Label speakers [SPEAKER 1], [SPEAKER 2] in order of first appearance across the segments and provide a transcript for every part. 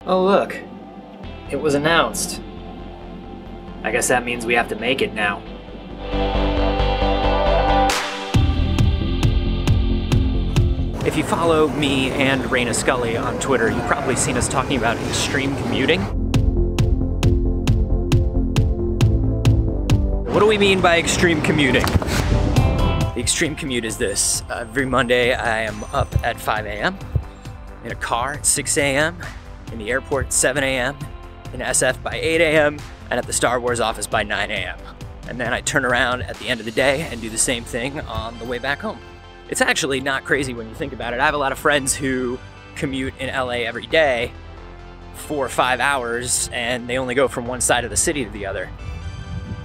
[SPEAKER 1] Oh look, it was announced. I guess that means we have to make it now. If you follow me and Raina Scully on Twitter, you've probably seen us talking about extreme commuting. What do we mean by extreme commuting? The extreme commute is this. Every Monday I am up at 5 a.m., in a car at 6 a.m., in the airport at 7 a.m., in SF by 8 a.m., and at the Star Wars office by 9 a.m. And then I turn around at the end of the day and do the same thing on the way back home. It's actually not crazy when you think about it. I have a lot of friends who commute in LA every day, 4 or 5 hours, and they only go from one side of the city to the other.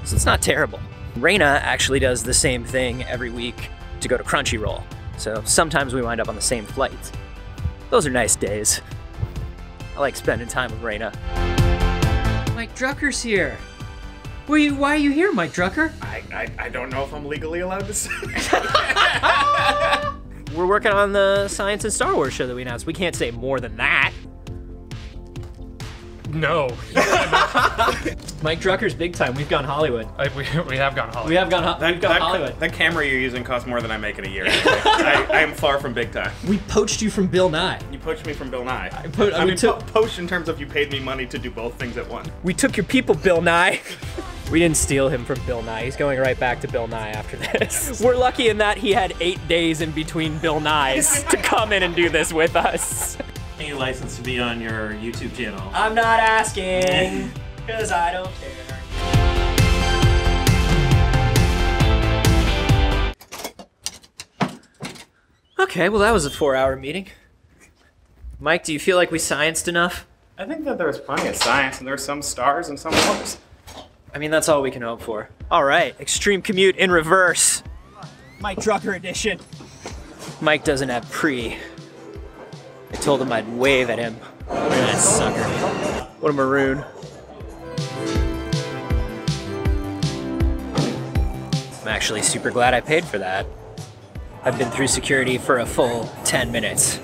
[SPEAKER 1] So it's not terrible. Raina actually does the same thing every week to go to Crunchyroll. So sometimes we wind up on the same flight. Those are nice days. I like spending time with Raina. Mike Drucker's here. Why are you here, Mike Drucker?
[SPEAKER 2] I don't know if I'm legally allowed to say.
[SPEAKER 1] We're working on the Science and Star Wars show that we announced. We can't say more than that.
[SPEAKER 2] No.
[SPEAKER 1] Mike Drucker's big time. We've gone Hollywood.
[SPEAKER 2] We have gone Hollywood.
[SPEAKER 1] We have gone Hollywood.
[SPEAKER 2] That camera you're using costs more than I make in a year. I am far from big time.
[SPEAKER 1] We poached you from Bill Nye.
[SPEAKER 2] You poached me from Bill Nye.
[SPEAKER 1] Poached
[SPEAKER 2] in terms of you paid me money to do both things at once.
[SPEAKER 1] We took your people, Bill Nye. We didn't steal him from Bill Nye. He's going right back to Bill Nye after this. We're lucky in that he had 8 days in between Bill Nyes to come in and do this with us.
[SPEAKER 3] Any license to be on your YouTube channel?
[SPEAKER 1] I'm not asking, because I don't care. Okay, well that was a 4-hour meeting. Mike, do you feel like we scienced enough?
[SPEAKER 2] I think that there's plenty of science, and there's some stars and some wars.
[SPEAKER 1] I mean, that's all we can hope for. All right, extreme commute in reverse. Mike Drucker edition. Mike doesn't have pre. I told him I'd wave at him. Look at that sucker. What a maroon. I'm actually super glad I paid for that. I've been through security for a full 10 minutes.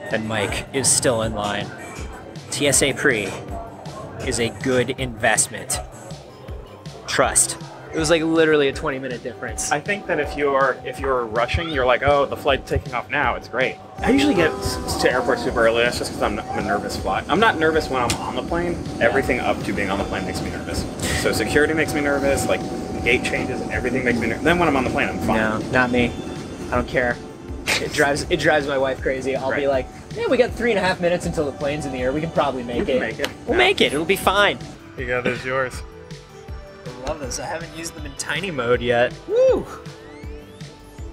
[SPEAKER 1] And Mike is still in line. TSA pre is a good investment. Trust. It was like literally a 20-minute difference.
[SPEAKER 2] I think that if you're rushing, you're like, oh, the flight's taking off now. It's great. I usually get to airport super early. That's just because I'm a nervous fly. I'm not nervous when I'm on the plane. Everything up to being on the plane makes me nervous. So security makes me nervous. Like gate changes and everything makes me nervous. Then when I'm on the plane, I'm fine.
[SPEAKER 1] No, not me. I don't care. It drives my wife crazy. I'll be like, yeah, we got 3.5 minutes until the plane's in the air. We can probably make it. We'll make it. It'll be fine.
[SPEAKER 2] Here you go. There's yours.
[SPEAKER 1] I love this. I haven't used them in tiny mode yet. Woo!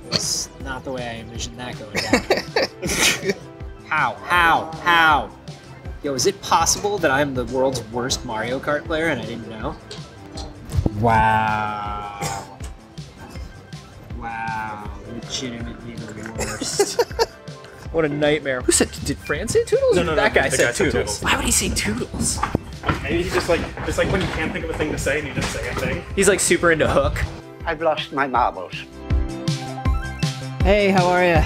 [SPEAKER 1] It's not the way I envisioned that going down. How? Yo, is it possible that I'm the world's worst Mario Kart player and I didn't know? Wow. Wow. Legitimately the worst. What a nightmare. Who said, did Fran say Toodles?
[SPEAKER 2] No,
[SPEAKER 1] that guy said
[SPEAKER 2] Toodles.
[SPEAKER 1] Toodles. Why would he say Toodles?
[SPEAKER 2] Maybe he just like when you can't think of a thing to say and you just say a thing.
[SPEAKER 1] He's like super into Hook.
[SPEAKER 4] I've lost my marbles.
[SPEAKER 1] Hey, how are ya?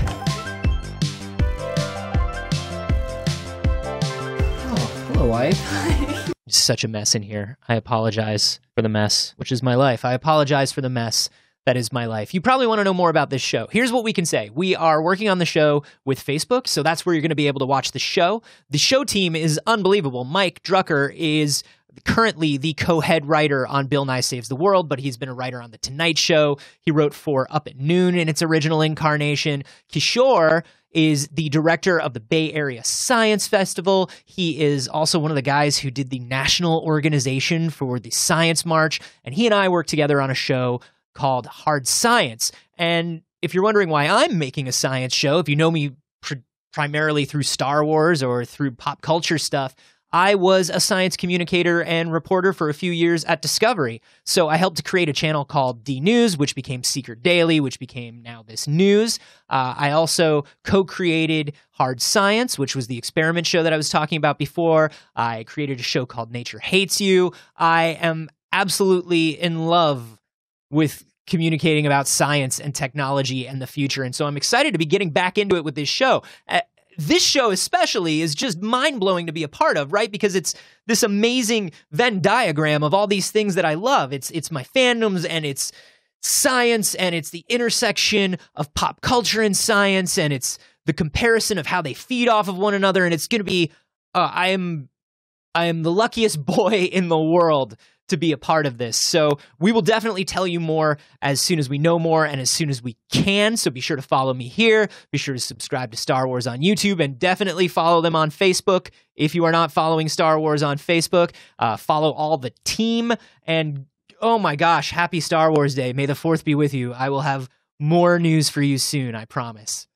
[SPEAKER 1] Oh, hello, wife. It's such a mess in here. I apologize for the mess, which is my life. I apologize for the mess. That is my life. You probably want to know more about this show. Here's what we can say. We are working on the show with Facebook, so that's where you're going to be able to watch the show. The show team is unbelievable. Mike Drucker is currently the co-head writer on Bill Nye Saves the World, but he's been a writer on The Tonight Show. He wrote for Up at Noon in its original incarnation. Kishore is the director of the Bay Area Science Festival. He is also one of the guys who did the national organization for the Science March, and he and I work together on a show called Hard Science. And if you're wondering why I'm making a science show, if you know me primarily through Star Wars or through pop culture stuff, I was a science communicator and reporter for a few years at Discovery. So I helped to create a channel called D News, which became Secret Daily, which became now This News. I also co-created Hard Science, which was the experiment show that I was talking about before. I created a show called Nature Hates You. I am absolutely in love with communicating about science and technology and the future. And so I'm excited to be getting back into it with this show. this show especially is just mind-blowing to be a part of, right? Because it's this amazing Venn diagram of all these things that I love. It's my fandoms, and it's science, and it's the intersection of pop culture and science, and it's the comparison of how they feed off of one another, and it's going to be I am the luckiest boy in the world to be a part of this. So we will definitely tell you more as soon as we know more and as soon as we can. So be sure to follow me here. Be sure to subscribe to Star Wars on YouTube, and definitely follow them on Facebook. If you are not following Star Wars on Facebook, follow all the team. And oh my gosh, happy Star Wars Day. May the 4th be with you. I will have more news for you soon, I promise.